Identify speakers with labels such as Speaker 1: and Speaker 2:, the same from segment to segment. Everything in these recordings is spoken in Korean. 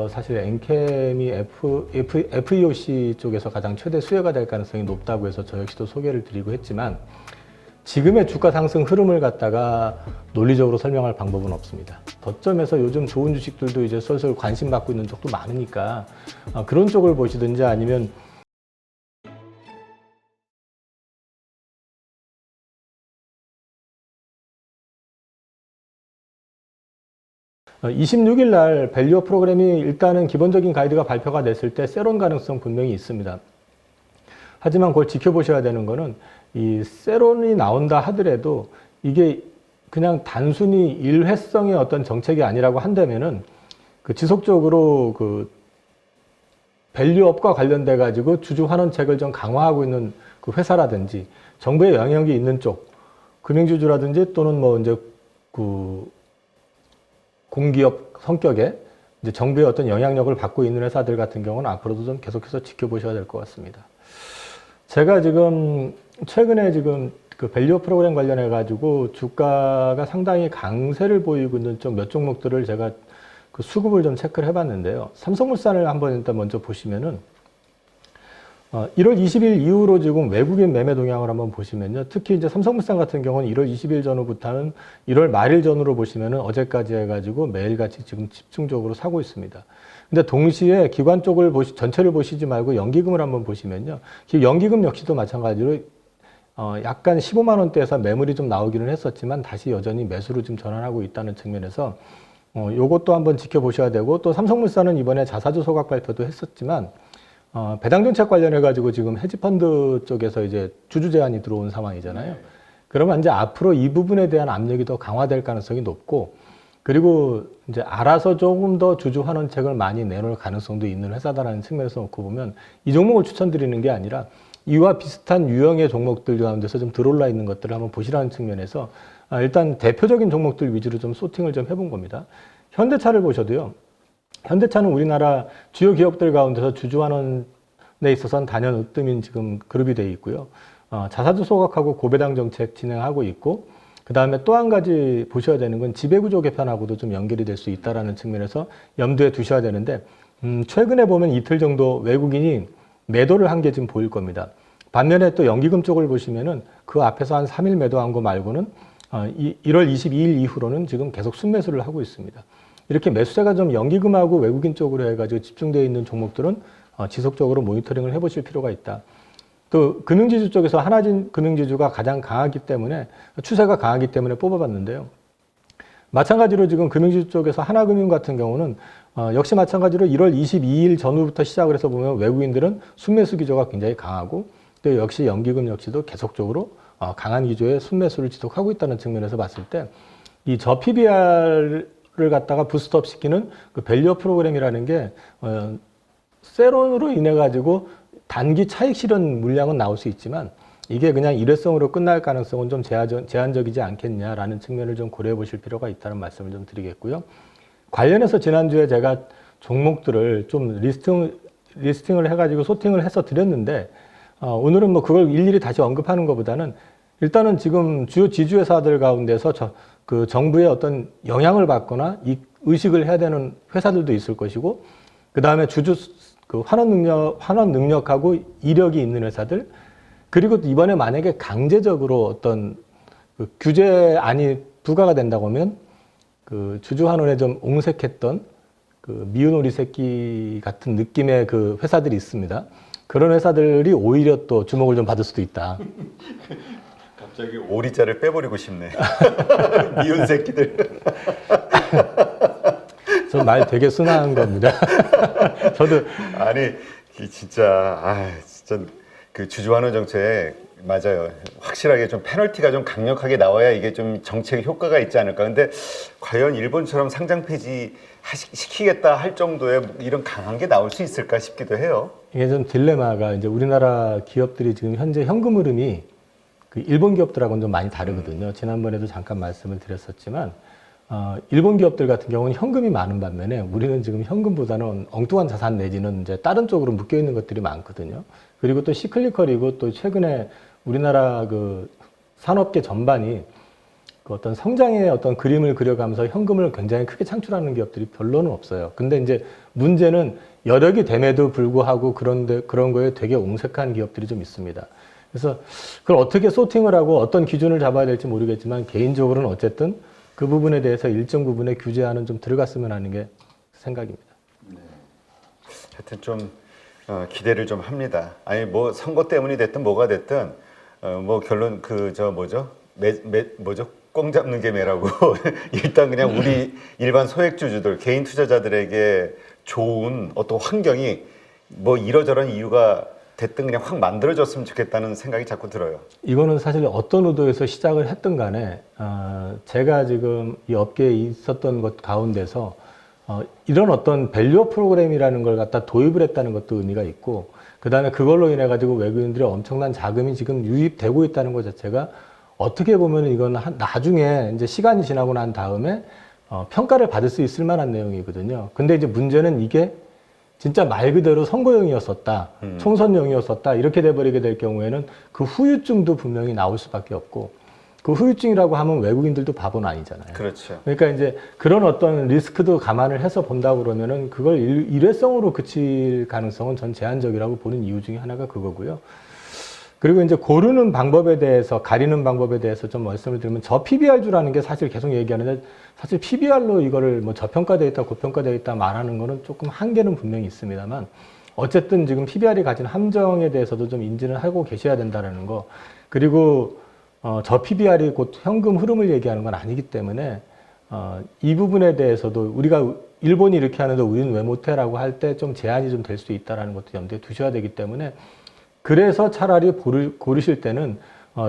Speaker 1: 사실 엔캠이 FEOC 쪽에서 가장 최대 수혜가 될 가능성이 높다고 해서 저 역시도 소개를 드리고 했지만 지금의 주가 상승 흐름을 갖다가 논리적으로 설명할 방법은 없습니다. 저점에서 요즘 좋은 주식들도 이제 슬슬 관심 받고 있는 쪽도 많으니까 그런 쪽을 보시든지 아니면 26일 날 밸류업 프로그램이 일단은 기본적인 가이드가 발표가 됐을 때 세론 가능성 분명히 있습니다. 하지만 그걸 지켜보셔야 되는 거는 이 세론이 나온다 하더라도 이게 그냥 단순히 일회성의 어떤 정책이 아니라고 한다면은 그 지속적으로 그 밸류업과 관련돼 가지고 주주 환원책을 좀 강화하고 있는 그 회사라든지 정부의 영향력이 있는 쪽 금융주주라든지 또는 뭐 이제 그 공기업 성격의 이제 정부의 어떤 영향력을 받고 있는 회사들 같은 경우는 앞으로도 좀 계속해서 지켜보셔야 될 것 같습니다. 제가 지금 최근에 지금 그 밸류업 프로그램 관련해 가지고 주가가 상당히 강세를 보이고 있는 좀 몇 종목들을 제가 그 수급을 좀 체크를 해봤는데요. 삼성물산을 한번 일단 먼저 보시면은 1월 20일 이후로 지금 외국인 매매 동향을 한번 보시면요. 특히 이제 삼성물산 같은 경우는 1월 20일 전후부터는 1월 말일 전후로 보시면은 어제까지 해가지고 매일같이 지금 집중적으로 사고 있습니다. 근데 동시에 기관 쪽을 전체를 보시지 말고 연기금을 한번 보시면요. 연기금 역시도 마찬가지로 약간 15만 원대에서 매물이 좀 나오기는 했었지만 다시 여전히 매수로 지금 전환하고 있다는 측면에서 요것도 한번 지켜보셔야 되고 또 삼성물산은 이번에 자사주 소각 발표도 했었지만 배당 정책 관련해 가지고 지금 헤지펀드 쪽에서 이제 주주 제한이 들어온 상황이잖아요. 그러면 이제 앞으로 이 부분에 대한 압력이 더 강화될 가능성이 높고 그리고 이제 알아서 조금 더 주주 환원책을 많이 내놓을 가능성도 있는 회사다라는 측면에서 놓고 보면 이 종목을 추천드리는 게 아니라 이와 비슷한 유형의 종목들 가운데서 좀 들어올라 있는 것들을 한번 보시라는 측면에서 일단 대표적인 종목들 위주로 좀 소팅을 좀 해본 겁니다. 현대차를 보셔도요. 현대차는 우리나라 주요 기업들 가운데서 주주환원에 있어서는 단연 으뜸인 지금 그룹이 되어 있고요. 자사주 소각하고 고배당 정책 진행하고 있고 그 다음에 또 한 가지 보셔야 되는 건 지배구조 개편하고도 좀 연결이 될 수 있다는 측면에서 염두에 두셔야 되는데 최근에 보면 이틀 정도 외국인이 매도를 한 게 지금 보일 겁니다. 반면에 또 연기금 쪽을 보시면은 그 앞에서 한 3일 매도한 거 말고는 1월 22일 이후로는 지금 계속 순매수를 하고 있습니다. 이렇게 매수세가 좀 연기금하고 외국인 쪽으로 해가지고 집중되어 있는 종목들은 지속적으로 모니터링을 해보실 필요가 있다. 또 금융지주 쪽에서 하나진 금융지주가 가장 강하기 때문에 추세가 강하기 때문에 뽑아봤는데요. 마찬가지로 지금 금융지주 쪽에서 하나금융 같은 경우는 역시 마찬가지로 1월 22일 전후부터 시작을 해서 보면 외국인들은 순매수 기조가 굉장히 강하고 또 역시 연기금 역시도 계속적으로 강한 기조의 순매수를 지속하고 있다는 측면에서 봤을 때 이 저 PBR을 갖다가 부스트업 시키는 그 밸류업 프로그램이라는 게 세론으로 인해 가지고 단기 차익 실현 물량은 나올 수 있지만 이게 그냥 일회성으로 끝날 가능성은 좀 제한적이지 않겠냐라는 측면을 좀 고려해 보실 필요가 있다는 말씀을 좀 드리겠고요. 관련해서 지난주에 제가 종목들을 좀 리스팅을 해가지고 소팅을 해서 드렸는데 오늘은 뭐 그걸 일일이 다시 언급하는 것보다는 일단은 지금 주요 지주회사들 가운데서 그 정부의 어떤 영향을 받거나 의식을 해야 되는 회사들도 있을 것이고 그 다음에 그 환원 능력하고 이력이 있는 회사들 그리고 이번에 만약에 강제적으로 어떤 그 규제안이 부과가 된다고 하면 그 주주 환원에 좀 옹색했던 그 미운 오리 새끼 같은 느낌의 그 회사들이 있습니다. 그런 회사들이 오히려 또 주목을 좀 받을 수도 있다.
Speaker 2: 갑자기 오리자를 빼버리고 싶네. 미운 새끼들.
Speaker 1: 저 말 되게 순한 겁니다. 저도
Speaker 2: 아니 진짜 그 주주환원 정책 맞아요. 확실하게 좀 페널티가 좀 강력하게 나와야 이게 좀 정책 효과가 있지 않을까. 근데 과연 일본처럼 상장 폐지 시키겠다 할 정도의 이런 강한 게 나올 수 있을까 싶기도 해요.
Speaker 1: 이게 좀 딜레마가 이제 우리나라 기업들이 지금 현재 현금 흐름이 그 일본 기업들하고는 좀 많이 다르거든요. 지난번에도 잠깐 말씀을 드렸었지만 일본 기업들 같은 경우는 현금이 많은 반면에 우리는 지금 현금보다는 엉뚱한 자산 내지는 이제 다른 쪽으로 묶여 있는 것들이 많거든요. 그리고 또 시클리컬이고 또 최근에 우리나라 그 산업계 전반이 그 어떤 성장의 어떤 그림을 그려가면서 현금을 굉장히 크게 창출하는 기업들이 별로는 없어요. 근데 이제 문제는 여력이 됨에도 불구하고 그런 거에 되게 옹색한 기업들이 좀 있습니다. 그래서 그걸 어떻게 소팅을 하고 어떤 기준을 잡아야 될지 모르겠지만 개인적으로는 어쨌든 그 부분에 대해서 일정 부분의 규제안은 좀 들어갔으면 하는 게 생각입니다.
Speaker 2: 하여튼 좀 기대를 좀 합니다. 아니 뭐 선거 때문이 됐든 뭐가 됐든 뭐 결론 그 저 뭐죠? 뭐죠? 꽁 잡는 게 매라고 일단 그냥 우리 일반 소액주주들 개인 투자자들에게 좋은 어떤 환경이 뭐 이러저런 이유가 됐든 그냥 확 만들어졌으면 좋겠다는 생각이 자꾸 들어요.
Speaker 1: 이거는 사실 어떤 의도에서 시작을 했든 간에 제가 지금 이 업계에 있었던 것 가운데서 이런 어떤 밸류업 프로그램이라는 걸 갖다 도입을 했다는 것도 의미가 있고 그다음에 그걸로 인해 가지고 외국인들의 엄청난 자금이 지금 유입되고 있다는 것 자체가 어떻게 보면 이건 나중에 이제 시간이 지나고 난 다음에 평가를 받을 수 있을 만한 내용이거든요. 근데 이제 문제는 이게 진짜 말 그대로 선거용이었었다, 총선용이었었다 이렇게 돼버리게 될 경우에는 그 후유증도 분명히 나올 수밖에 없고 그 후유증이라고 하면 외국인들도 바보는 아니잖아요.
Speaker 2: 그렇죠.
Speaker 1: 그러니까 이제 그런 어떤 리스크도 감안을 해서 본다 그러면은 그걸 일회성으로 그칠 가능성은 전 제한적이라고 보는 이유 중에 하나가 그거고요. 그리고 이제 고르는 방법에 대해서, 가리는 방법에 대해서 좀 말씀을 드리면 PBR주라는 게 사실 계속 얘기하는데 사실 PBR로 이거를 뭐 저평가되어 있다, 고평가되어 있다 말하는 거는 조금 한계는 분명히 있습니다만 어쨌든 지금 PBR이 가진 함정에 대해서도 좀 인지를 하고 계셔야 된다는 거. 그리고 저 PBR이 곧 현금 흐름을 얘기하는 건 아니기 때문에 이 부분에 대해서도 우리가 일본이 이렇게 하는데 우리는 왜 못해라고 할 때 좀 제한이 좀 될 수 있다는 것도 염두에 두셔야 되기 때문에 그래서 차라리 고르실 때는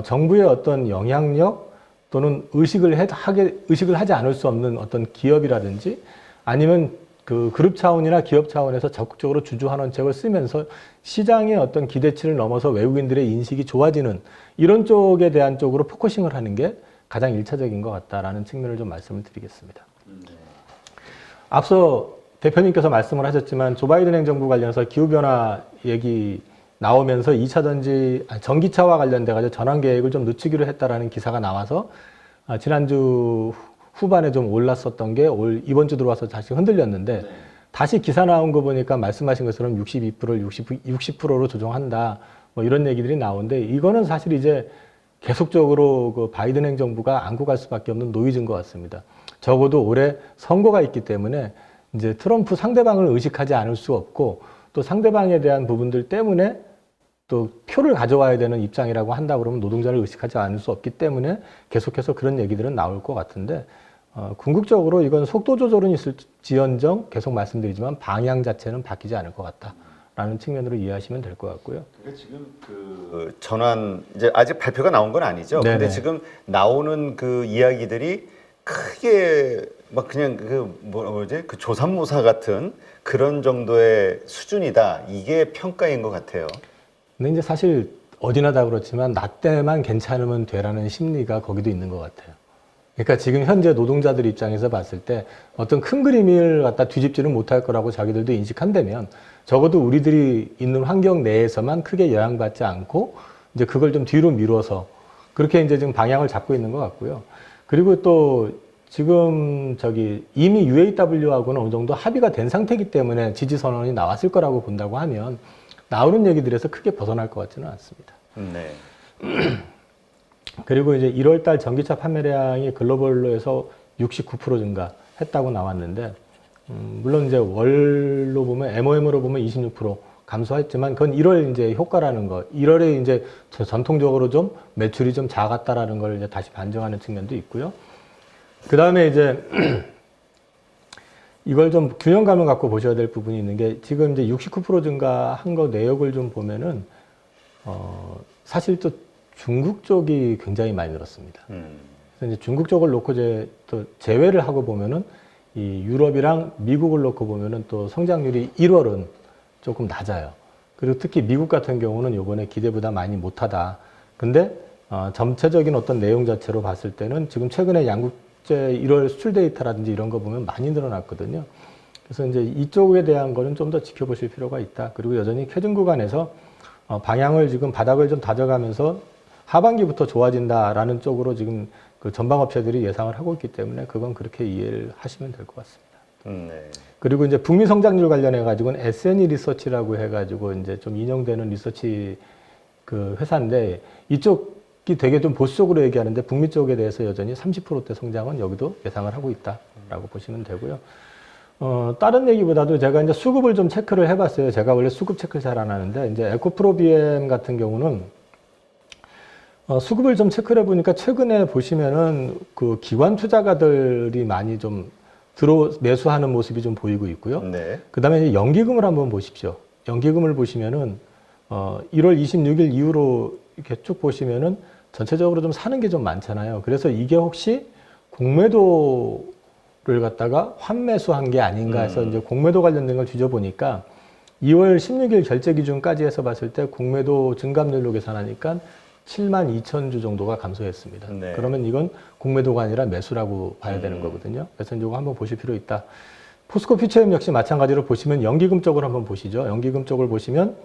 Speaker 1: 정부의 어떤 영향력 또는 의식을 하지 않을 수 없는 어떤 기업이라든지 아니면 그 그룹 차원이나 기업 차원에서 적극적으로 주주환원책을 쓰면서 시장의 어떤 기대치를 넘어서 외국인들의 인식이 좋아지는 이런 쪽에 대한 쪽으로 포커싱을 하는 게 가장 일차적인 것 같다라는 측면을 좀 말씀을 드리겠습니다. 앞서 대표님께서 말씀을 하셨지만 조 바이든 행정부 관련해서 기후변화 얘기 나오면서 2차 전기차와 관련돼 가지고 전환 계획을 좀 늦추기로 했다라는 기사가 나와서 지난주 후반에 좀 올랐었던 게 이번 주 들어와서 다시 흔들렸는데 다시 기사 나온 거 보니까 말씀하신 것처럼 62%를 60%로 조정한다. 뭐 이런 얘기들이 나오는데 이거는 사실 이제 계속적으로 그 바이든 행정부가 안고 갈 수밖에 없는 노이즈인 것 같습니다. 적어도 올해 선거가 있기 때문에 이제 트럼프 상대방을 의식하지 않을 수 없고 또 상대방에 대한 부분들 때문에 또 표를 가져와야 되는 입장이라고 한다 그러면 노동자를 의식하지 않을 수 없기 때문에 계속해서 그런 얘기들은 나올 것 같은데 궁극적으로 이건 속도 조절은 있을지언정 계속 말씀드리지만 방향 자체는 바뀌지 않을 것 같다라는 측면으로 이해하시면 될 것 같고요.
Speaker 2: 그러니까 지금 그 전환 이제 아직 발표가 나온 건 아니죠.
Speaker 1: 네네.
Speaker 2: 근데 지금 나오는 그 이야기들이 크게 막 그냥 뭐지 그 조삼모사 같은 그런 정도의 수준이다. 이게 평가인 것 같아요.
Speaker 1: 근데 이제 사실 어디나 다 그렇지만 나 때만 괜찮으면 되라는 심리가 거기도 있는 것 같아요. 그러니까 지금 현재 노동자들 입장에서 봤을 때 어떤 큰 그림을 갖다 뒤집지는 못할 거라고 자기들도 인식한다면 적어도 우리들이 있는 환경 내에서만 크게 영향받지 않고 이제 그걸 좀 뒤로 미뤄서 그렇게 이제 지금 방향을 잡고 있는 것 같고요. 그리고 또 지금 이미 UAW하고는 어느 정도 합의가 된 상태이기 때문에 지지 선언이 나왔을 거라고 본다고 하면 나오는 얘기들에서 크게 벗어날 것 같지는 않습니다.
Speaker 2: 네.
Speaker 1: 그리고 이제 1월 달 전기차 판매량이 글로벌로 해서 69% 증가했다고 나왔는데, 물론 이제 월로 보면, MOM으로 보면 26% 감소했지만, 그건 1월 이제 효과라는 거, 1월에 이제 전통적으로 좀 매출이 좀 작았다라는 걸 이제 다시 반증하는 측면도 있고요. 그 다음에 이제, 이걸 좀 균형감을 갖고 보셔야 될 부분이 있는 게 지금 이제 69% 증가한 거 내역을 좀 보면은 사실 또 중국 쪽이 굉장히 많이 늘었습니다. 그래서 이제 중국 쪽을 놓고 또 제외를 하고 보면은 이 유럽이랑 미국을 놓고 보면은 또 성장률이 1월은 조금 낮아요. 그리고 특히 미국 같은 경우는 요번에 기대보다 많이 못하다. 근데 전체적인 어떤 내용 자체로 봤을 때는 지금 최근에 양국제 1월 수출 데이터라든지 이런 거 보면 많이 늘어났거든요. 그래서 이제 이쪽에 대한 거는 좀 더 지켜보실 필요가 있다. 그리고 여전히 캐중 구간에서 방향을 지금 바닥을 좀 다져가면서 하반기부터 좋아진다라는 쪽으로 지금 그 전방업체들이 예상을 하고 있기 때문에 그건 그렇게 이해를 하시면 될 것 같습니다.
Speaker 2: 네.
Speaker 1: 그리고 이제 북미 성장률 관련해 가지고는 SNE 리서치라고 해가지고 이제 좀 인용되는 리서치 그 회사인데 이쪽이 되게 좀 보수적으로 얘기하는데 북미 쪽에 대해서 여전히 30%대 성장은 여기도 예상을 하고 있다라고 보시면 되고요. 다른 얘기보다도 제가 이제 수급을 좀 체크를 해봤어요. 제가 원래 수급 체크를 잘 안 하는데 이제 에코프로비엠 같은 경우는 수급을 좀 체크를 해보니까 최근에 보시면은 그 기관 투자가들이 많이 좀 매수하는 모습이 좀 보이고 있고요.
Speaker 2: 네.
Speaker 1: 그 다음에 연기금을 한번 보십시오. 연기금을 보시면은 1월 26일 이후로 이렇게 쭉 보시면은 전체적으로 좀 사는 게 좀 많잖아요. 그래서 이게 혹시 공매도를 갖다가 환매수한 게 아닌가 해서 이제 공매도 관련된 걸 뒤져보니까 2월 16일 결제 기준까지 해서 봤을 때 공매도 증감률로 계산하니까 7만 2천 주 정도가 감소했습니다.
Speaker 2: 네.
Speaker 1: 그러면 이건 공매도가 아니라 매수라고 봐야 되는 거거든요. 그래서 이거 한번 보실 필요 있다. 포스코 퓨처엠 역시 마찬가지로 보시면 연기금 쪽을 한번 보시죠. 연기금 쪽을 보시면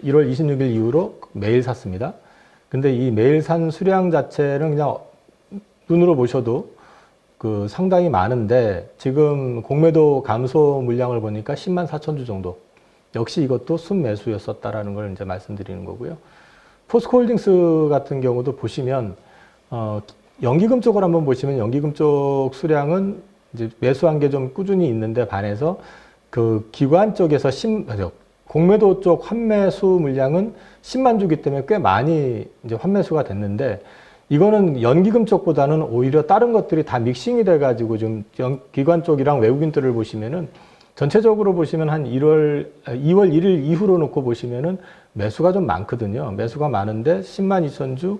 Speaker 1: 1월 26일 이후로 매일 샀습니다. 근데 이 매일 산 수량 자체는 그냥 눈으로 보셔도 그 상당히 많은데 지금 공매도 감소 물량을 보니까 10만 4천 주 정도. 역시 이것도 순매수였었다라는 걸 이제 말씀드리는 거고요. 포스코홀딩스 같은 경우도 보시면 연기금 쪽을 한번 보시면 연기금 쪽 수량은 이제 매수한 게 좀 꾸준히 있는데 반해서 그 기관 쪽에서 공매도 쪽 환매수 물량은 10만 주기 때문에 꽤 많이 이제 환매수가 됐는데 이거는 연기금 쪽보다는 오히려 다른 것들이 다 믹싱이 돼가지고 좀 기관 쪽이랑 외국인들을 보시면은 전체적으로 보시면 한 2월 1일 이후로 놓고 보시면은 매수가 좀 많거든요. 매수가 많은데 10만 2천 주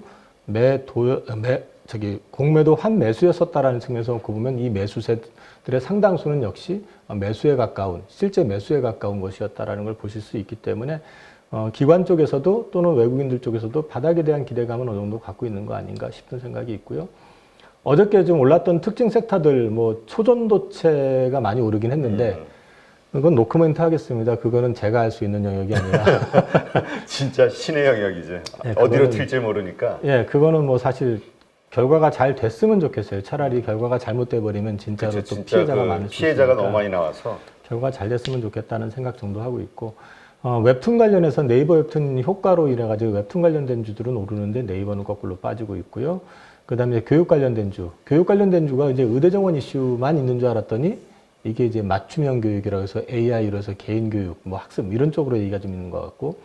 Speaker 1: 공매도 환매수였었다라는 측면에서 놓고 보면 이 매수세들의 상당수는 역시 매수에 가까운 실제 매수에 가까운 것이었다라는 걸 보실 수 있기 때문에 기관 쪽에서도 또는 외국인들 쪽에서도 바닥에 대한 기대감은 어느 정도 갖고 있는 거 아닌가 싶은 생각이 있고요. 어저께 좀 올랐던 특징 섹터들 뭐 초전도체가 많이 오르긴 했는데 그건 노코멘트 하겠습니다. 그거는 제가 할 수 있는 영역이 아니라
Speaker 2: 진짜 신의 영역이죠.
Speaker 1: 네,
Speaker 2: 어디로 튈지 모르니까.
Speaker 1: 예, 그거는 뭐 사실 결과가 잘 됐으면 좋겠어요. 차라리 결과가 잘못돼 버리면 진짜로
Speaker 2: 그쵸,
Speaker 1: 또
Speaker 2: 진짜
Speaker 1: 피해자가
Speaker 2: 그
Speaker 1: 많을 수
Speaker 2: 피해자가
Speaker 1: 있으니까
Speaker 2: 너무 많이 나와서.
Speaker 1: 결과가 잘 됐으면 좋겠다는 생각 정도 하고 있고 웹툰 관련해서 네이버 웹툰 효과로 인해 가지고 웹툰 관련된 주들은 오르는데 네이버는 거꾸로 빠지고 있고요. 그다음에 교육 관련된 주가 이제 의대정원 이슈만 있는 줄 알았더니 이게 이제 맞춤형 교육이라고 해서 AI로 해서 개인 교육, 뭐 학습 이런 쪽으로 얘기가 좀 있는 것 같고,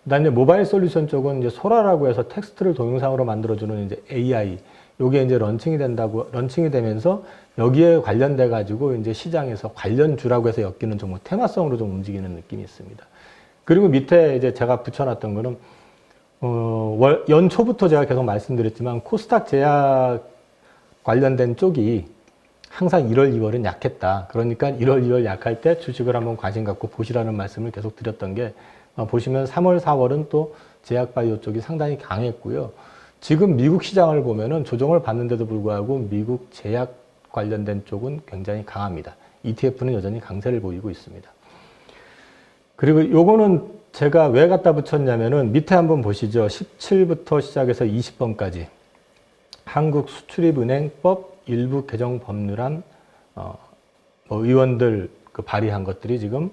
Speaker 1: 그다음에 모바일 솔루션 쪽은 이제 소라라고 해서 텍스트를 동영상으로 만들어주는 이제 AI, 요게 이제 런칭이 되면서 여기에 관련돼 가지고 이제 시장에서 관련주라고 해서 엮이는 좀 테마성으로 좀 움직이는 느낌이 있습니다. 그리고 밑에 이제 제가 붙여놨던 거는 연초부터 제가 계속 말씀드렸지만 코스닥 제약 관련된 쪽이 항상 1월, 2월은 약했다. 그러니까 1월, 2월 약할 때 주식을 한번 관심 갖고 보시라는 말씀을 계속 드렸던 게 보시면 3월, 4월은 또 제약바이오 쪽이 상당히 강했고요. 지금 미국 시장을 보면은 조정을 받는데도 불구하고 미국 제약 관련된 쪽은 굉장히 강합니다. ETF는 여전히 강세를 보이고 있습니다. 그리고 요거는 제가 왜 갖다 붙였냐면은 밑에 한번 보시죠. 17부터 시작해서 20번까지 한국수출입은행법 일부 개정 법률안 의원들 그 발의한 것들이 지금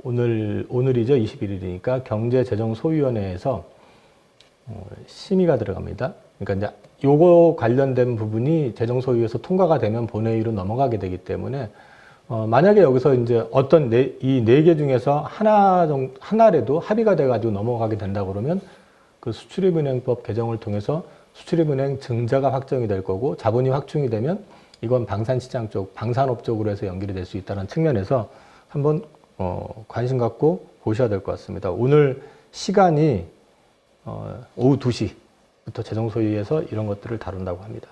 Speaker 1: 오늘이죠. 21일이니까 경제재정소위원회에서 심의가 들어갑니다. 그러니까 이제 요거 관련된 부분이 재정소위에서 통과가 되면 본회의로 넘어가게 되기 때문에 만약에 여기서 이제 어떤 이 네 개 중에서 하나라도 합의가 돼가지고 넘어가게 된다 그러면 그 수출입은행법 개정을 통해서 수출입은행 증자가 확정이 될 거고 자본이 확충이 되면 이건 방산시장 쪽, 방산업 쪽으로 해서 연결이 될 수 있다는 측면에서 한번 관심 갖고 보셔야 될 것 같습니다. 오늘 시간이 오후 2시부터 재정소위에서 이런 것들을 다룬다고 합니다.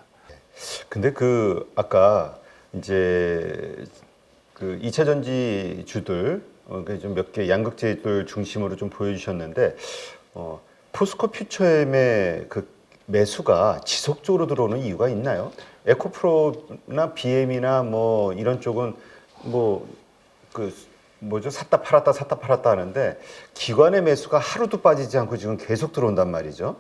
Speaker 2: 근데 아까 이제 그 2차 전지 주들 좀 몇 개 양극재들 중심으로 좀 보여주셨는데 포스코 퓨처엠의 그 매수가 지속적으로 들어오는 이유가 있나요? 에코프로나 BM이나 뭐 이런 쪽은 샀다 팔았다 하는데 기관의 매수가 하루도 빠지지 않고 지금 계속 들어온단 말이죠.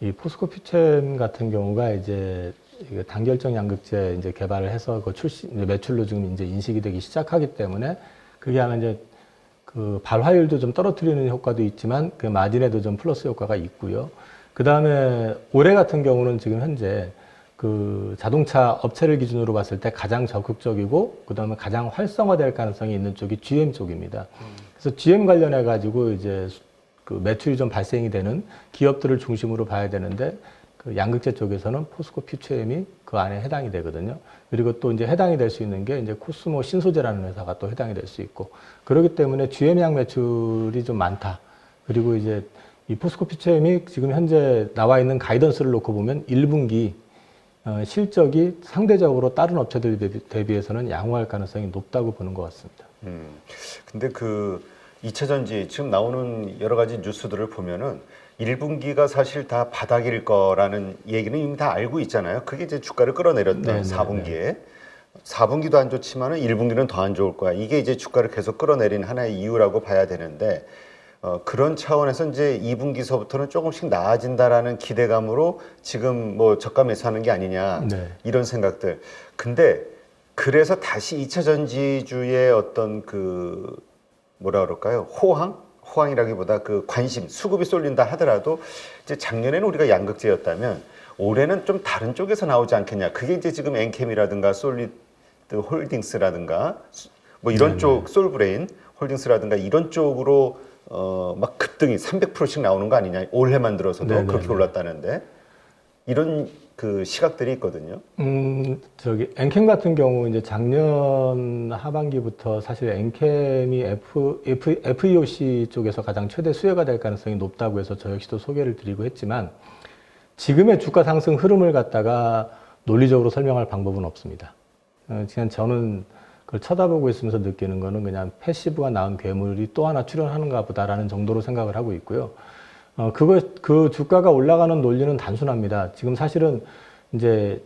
Speaker 1: 이 포스코 퓨처엠 같은 경우가 이제 이게 단결적 양극재 이제 개발을 해서 그 이제 매출로 지금 이제 인식이 되기 시작하기 때문에 그게 아마 이제 그 발화율도 좀 떨어뜨리는 효과도 있지만 그 마진에도 좀 플러스 효과가 있고요. 그 다음에 올해 같은 경우는 지금 현재 그 자동차 업체를 기준으로 봤을 때 가장 적극적이고 그 다음에 가장 활성화될 가능성이 있는 쪽이 GM 쪽입니다. 그래서 GM 관련해 가지고 이제 그 매출이 좀 발생이 되는 기업들을 중심으로 봐야 되는데 그 양극재 쪽에서는 포스코 퓨처엠이 그 안에 해당이 되거든요. 그리고 또 이제 해당이 될 수 있는 게 이제 코스모 신소재라는 회사가 또 해당이 될 수 있고 그렇기 때문에 GM양 매출이 좀 많다. 그리고 이제 이 포스코 퓨처엠이 지금 현재 나와 있는 가이던스를 놓고 보면 1분기 실적이 상대적으로 다른 업체들 대비해서는 양호할 가능성이 높다고 보는 것 같습니다.
Speaker 2: 근데 그 2차 전지 지금 나오는 여러 가지 뉴스들을 보면은 1분기가 사실 다 바닥일 거라는 얘기는 이미 다 알고 있잖아요. 그게 이제 주가를 끌어내렸던
Speaker 1: 네네네.
Speaker 2: 4분기에 4분기도 안 좋지만은 1분기는 더 안 좋을 거야. 이게 이제 주가를 계속 끌어내린 하나의 이유라고 봐야 되는데 그런 차원에서 이제 2분기서부터는 조금씩 나아진다라는 기대감으로 지금 뭐 저가 매수하는 게 아니냐
Speaker 1: 네.
Speaker 2: 이런 생각들. 근데 그래서 다시 2차 전지주의 어떤 그 뭐라 그럴까요? 호황이라기보다 그 관심, 수급이 쏠린다 하더라도 이제 작년에는 우리가 양극재였다면 올해는 좀 다른 쪽에서 나오지 않겠냐. 그게 이제 지금 엔캠이라든가 솔리드 홀딩스라든가 뭐 이런
Speaker 1: 네네.
Speaker 2: 쪽 솔브레인 홀딩스라든가 이런 쪽으로 막 급등이 300%씩 나오는 거 아니냐. 올해만 들어서도
Speaker 1: 네네네.
Speaker 2: 그렇게 올랐다는데 이런 그 시각들이 있거든요.
Speaker 1: 저기 엔캠 같은 경우 이제 작년 하반기부터 사실 엔캠이 FEOC 쪽에서 가장 최대 수혜가 될 가능성이 높다고 해서 저 역시도 소개를 드리고 했지만 지금의 주가 상승 흐름을 갖다가 논리적으로 설명할 방법은 없습니다. 그냥 저는 그걸 쳐다보고 있으면서 느끼는 거는 그냥 패시브가 나온 괴물이 또 하나 출현하는가 보다라는 정도로 생각을 하고 있고요. 그 주가가 올라가는 논리는 단순합니다. 지금 사실은 이제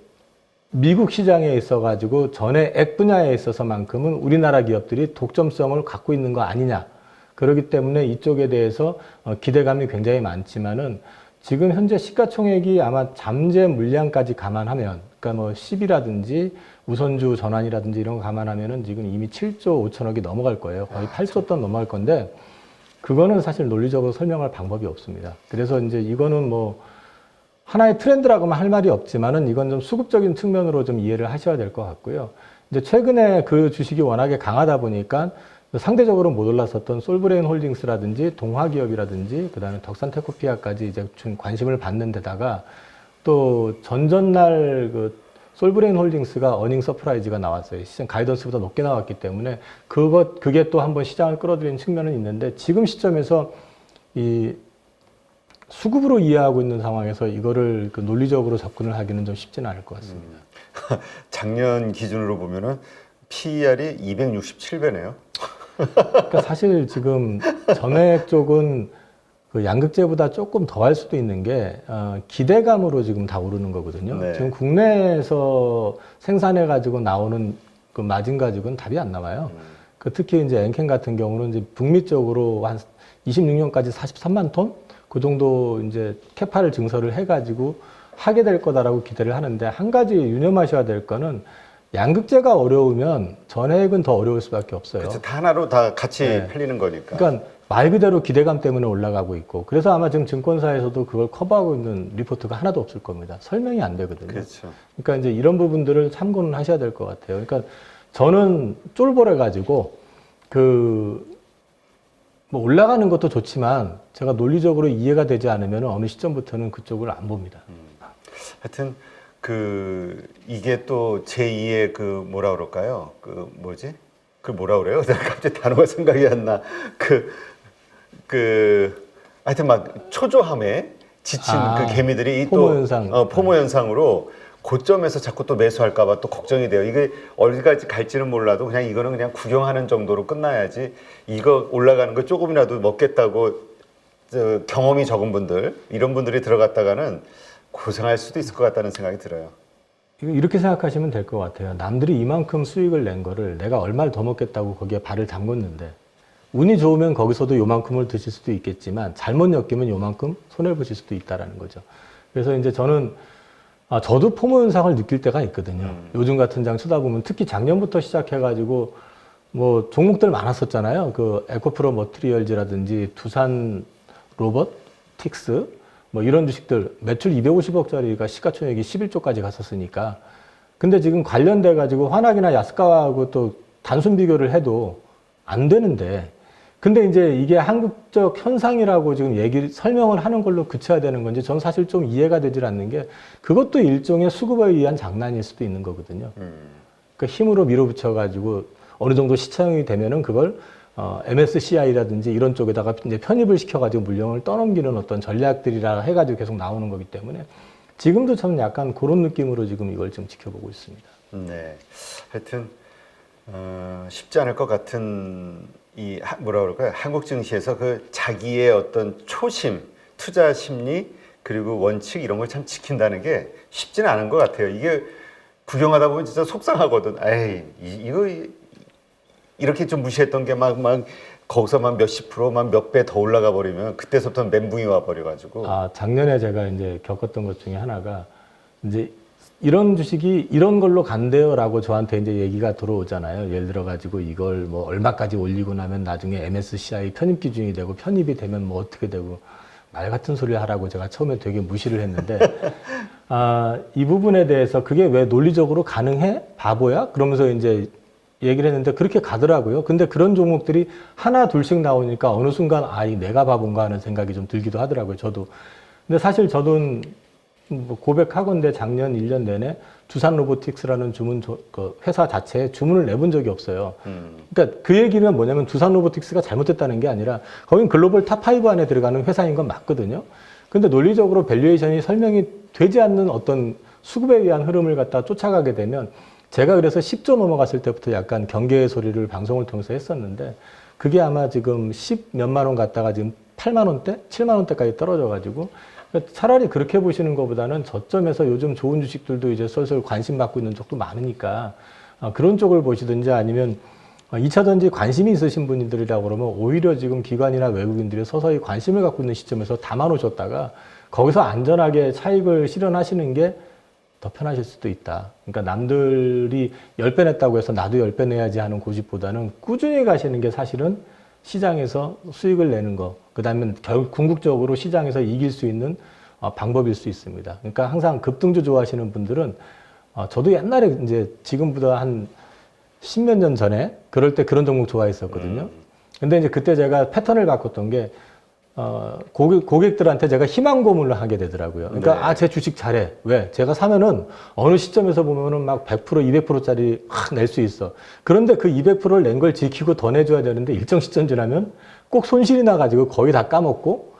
Speaker 1: 미국 시장에 있어가지고 전에 액 분야에 있어서만큼은 우리나라 기업들이 독점성을 갖고 있는 거 아니냐. 그렇기 때문에 이쪽에 대해서 기대감이 굉장히 많지만은 지금 현재 시가총액이 아마 잠재 물량까지 감안하면, 그러니까 뭐 10이라든지 우선주 전환이라든지 이런 거 감안하면은 지금 이미 7조 5천억이 넘어갈 거예요. 거의 8조 돈 넘어갈 건데, 그거는 사실 논리적으로 설명할 방법이 없습니다. 그래서 이제 이거는 뭐 하나의 트렌드라고만 할 말이 없지만은 이건 좀 수급적인 측면으로 좀 이해를 하셔야 될 것 같고요. 이제 최근에 그 주식이 워낙에 강하다 보니까 상대적으로 못 올랐었던 솔브레인 홀딩스라든지 동화기업이라든지 그다음에 덕산테크피아까지 이제 좀 관심을 받는 데다가 또 전전날 그 솔브레인 홀딩스가 어닝 서프라이즈가 나왔어요. 시장 가이던스보다 높게 나왔기 때문에 그게 또 한번 시장을 끌어들이는 측면은 있는데 지금 시점에서 이 수급으로 이해하고 있는 상황에서 이거를 그 논리적으로 접근을 하기는 좀 쉽지는 않을 것 같습니다.
Speaker 2: 작년 기준으로 보면은 PER이 267배네요.
Speaker 1: 그러니까 사실 지금 전액 쪽은 그 양극재보다 조금 더 할 수도 있는 게 기대감으로 지금 다 오르는 거거든요.
Speaker 2: 네.
Speaker 1: 지금 국내에서 생산해 가지고 나오는 그 마진 가지고는 답이 안 나와요. 그 특히 이제 엔캠 같은 경우는 이제 북미 쪽으로 한 26년까지 43만 톤 그 정도 이제 캐파를 증설을 해 가지고 하게 될 거다라고 기대를 하는데 한 가지 유념하셔야 될 거는 양극재가 어려우면 전액은 더 어려울 수밖에 없어요.
Speaker 2: 그렇죠. 다 하나로 다 같이
Speaker 1: 네.
Speaker 2: 팔리는 거니까.
Speaker 1: 그러니까 말 그대로 기대감 때문에 올라가고 있고 그래서 아마 지금 증권사에서도 그걸 커버하고 있는 리포트가 하나도 없을 겁니다. 설명이 안 되거든요.
Speaker 2: 그렇죠.
Speaker 1: 그러니까 이제 이런 부분들을 참고는 하셔야 될 것 같아요. 그러니까 저는 쫄보래 가지고 뭐 올라가는 것도 좋지만 제가 논리적으로 이해가 되지 않으면 어느 시점부터는 그쪽을 안 봅니다.
Speaker 2: 하여튼 이게 또 제2의 그 뭐라 그럴까요? 그 뭐라 그래요? 내가 갑자기 단어가 생각이 안 나. 하여튼 막 초조함에 지친 그 개미들이
Speaker 1: 포모
Speaker 2: 또
Speaker 1: 현상.
Speaker 2: 포모 현상으로 고점에서 자꾸 또 매수할까봐 또 걱정이 돼요. 이게 어디까지 갈지는 몰라도 그냥 이거는 그냥 구경하는 정도로 끝나야지. 이거 올라가는 거 조금이라도 먹겠다고 경험이 적은 분들 이런 분들이 들어갔다가는 고생할 수도 있을 것 같다는 생각이 들어요.
Speaker 1: 이렇게 생각하시면 될 것 같아요. 남들이 이만큼 수익을 낸 거를 내가 얼마를 더 먹겠다고 거기에 발을 담궜는데 운이 좋으면 거기서도 요만큼을 드실 수도 있겠지만 잘못 엮이면 요만큼 손해를 보실 수도 있다라는 거죠. 그래서 이제 저는 저도 포모 현상을 느낄 때가 있거든요. 요즘 같은 장 쓰다 보면 특히 작년부터 시작해가지고 뭐 종목들 많았었잖아요. 그 에코프로 머티리얼즈라든지 두산 로보틱스 뭐 이런 주식들 매출 250억짜리가 시가총액이 11조까지 갔었으니까. 근데 지금 관련돼 가지고 환학이나 야스카와하고 또 단순 비교를 해도 안 되는데, 근데 이제 이게 한국적 현상이라고 지금 설명을 하는 걸로 그쳐야 되는 건지 저는 사실 좀 이해가 되질 않는 게, 그것도 일종의 수급에 의한 장난일 수도 있는 거거든요. 그 힘으로 밀어붙여 가지고 어느 정도 시청이 되면은 그걸 MSCI라든지 이런 쪽에다가 이제 편입을 시켜가지고 물량을 떠넘기는 어떤 전략들이라 해가지고 계속 나오는 거기 때문에 지금도 저는 약간 그런 느낌으로 지금 이걸 좀 지켜보고 있습니다.
Speaker 2: 네, 하여튼 쉽지 않을 것 같은 뭐라 그럴까요? 한국 증시에서 그 자기의 어떤 초심, 투자 심리 그리고 원칙 이런 걸 참 지킨다는 게 쉽지는 않은 것 같아요. 이게 구경하다 보면 진짜 속상하거든. 에이, 이거 이렇게 좀 무시했던 게 막 거기서 막 몇십 프로, 막 몇 배 더 올라가 버리면 그때서부터 멘붕이 와 버려가지고.
Speaker 1: 작년에 제가 이제 겪었던 것 중에 하나가 이제 이런 주식이 이런 걸로 간대요라고 저한테 이제 얘기가 들어오잖아요. 예를 들어가지고 이걸 뭐 얼마까지 올리고 나면 나중에 MSCI 편입 기준이 되고 편입이 되면 뭐 어떻게 되고 말 같은 소리를 하라고 제가 처음에 되게 무시를 했는데 이 부분에 대해서 그게 왜 논리적으로 가능해? 바보야? 그러면서 이제 얘기를 했는데 그렇게 가더라고요. 근데 그런 종목들이 하나 둘씩 나오니까 어느 순간 이 내가 바본가 하는 생각이 좀 들기도 하더라고요. 저도. 근데 사실 저도 뭐 고백하건대 작년 1년 내내 두산 로보틱스라는 그 회사 자체에 주문을 내본 적이 없어요. 그러니까 그 얘기는 뭐냐면 두산 로보틱스가 잘못됐다는 게 아니라 거긴 글로벌 탑5 안에 들어가는 회사인 건 맞거든요. 근데 논리적으로 밸류에이션이 설명이 되지 않는 어떤 수급에 의한 흐름을 갖다 쫓아가게 되면, 제가 그래서 10조 넘어갔을 때부터 약간 경계의 소리를 방송을 통해서 했었는데 그게 아마 지금 10 몇만 원 갔다가 지금 8만 원대, 7만 원대까지 떨어져가지고, 차라리 그렇게 보시는 것보다는 저점에서 요즘 좋은 주식들도 이제 슬슬 관심 받고 있는 쪽도 많으니까 그런 쪽을 보시든지, 아니면 2차 전지 관심이 있으신 분들이라고 그러면 오히려 지금 기관이나 외국인들이 서서히 관심을 갖고 있는 시점에서 담아놓으셨다가 거기서 안전하게 차익을 실현하시는 게 더 편하실 수도 있다. 그러니까 남들이 10배 냈다고 해서 나도 10배 내야지 하는 고집보다는 꾸준히 가시는 게 사실은 시장에서 수익을 내는 거, 그 다음에 궁극적으로 시장에서 이길 수 있는 방법일 수 있습니다. 그러니까 항상 급등주 좋아하시는 분들은 저도 옛날에 이제 지금보다 한 10몇 년 전에 그럴 때 그런 종목 좋아했었거든요. 근데 이제 그때 제가 패턴을 바꿨던 게 고객들한테 제가 희망 고문을 하게 되더라고요. 그러니까
Speaker 2: 네.
Speaker 1: 제 주식 잘해. 왜? 제가 사면은 어느 시점에서 보면은 막 100%, 200%짜리 낼 수 있어. 그런데 그 200%를 낸 걸 지키고 더 내줘야 되는데 일정 시점 지나면 꼭 손실이 나가지고 거의 다 까먹고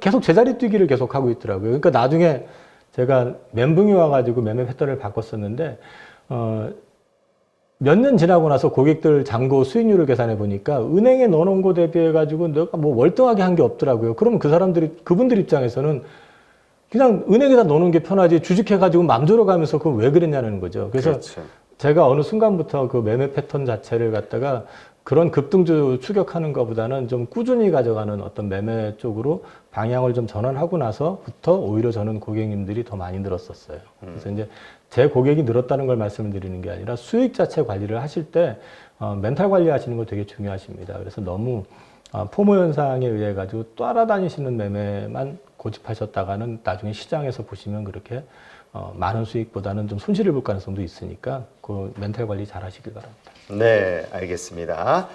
Speaker 1: 계속 제자리 뛰기를 계속 하고 있더라고요. 그러니까 나중에 제가 멘붕이 와가지고 매매 패턴을 바꿨었는데 몇 년 지나고 나서 고객들 잔고 수익률을 계산해 보니까 은행에 넣어놓은 거 대비해 가지고 내가 뭐 월등하게 한 게 없더라고요. 그러면 그분들 입장에서는 그냥 은행에다 넣어놓은 게 편하지 주식해 가지고 맘 졸여가면서 그걸 왜 그랬냐는 거죠. 그래서
Speaker 2: 그렇죠.
Speaker 1: 제가 어느 순간부터 그 매매 패턴 자체를 갖다가 그런 급등주 추격하는 것보다는 좀 꾸준히 가져가는 어떤 매매 쪽으로 방향을 좀 전환하고 나서부터 오히려 저는 고객님들이 더 많이 늘었었어요. 그래서 이제 제 고객이 늘었다는 걸 말씀을 드리는 게 아니라 수익 자체 관리를 하실 때 멘탈 관리하시는 걸 되게 중요하십니다. 그래서 너무 포모 현상에 의해 가지고 따라다니시는 매매만 고집하셨다가는 나중에 시장에서 보시면 그렇게 많은 수익보다는 좀 손실을 볼 가능성도 있으니까 그 멘탈 관리 잘 하시길 바랍니다.
Speaker 2: 네, 알겠습니다.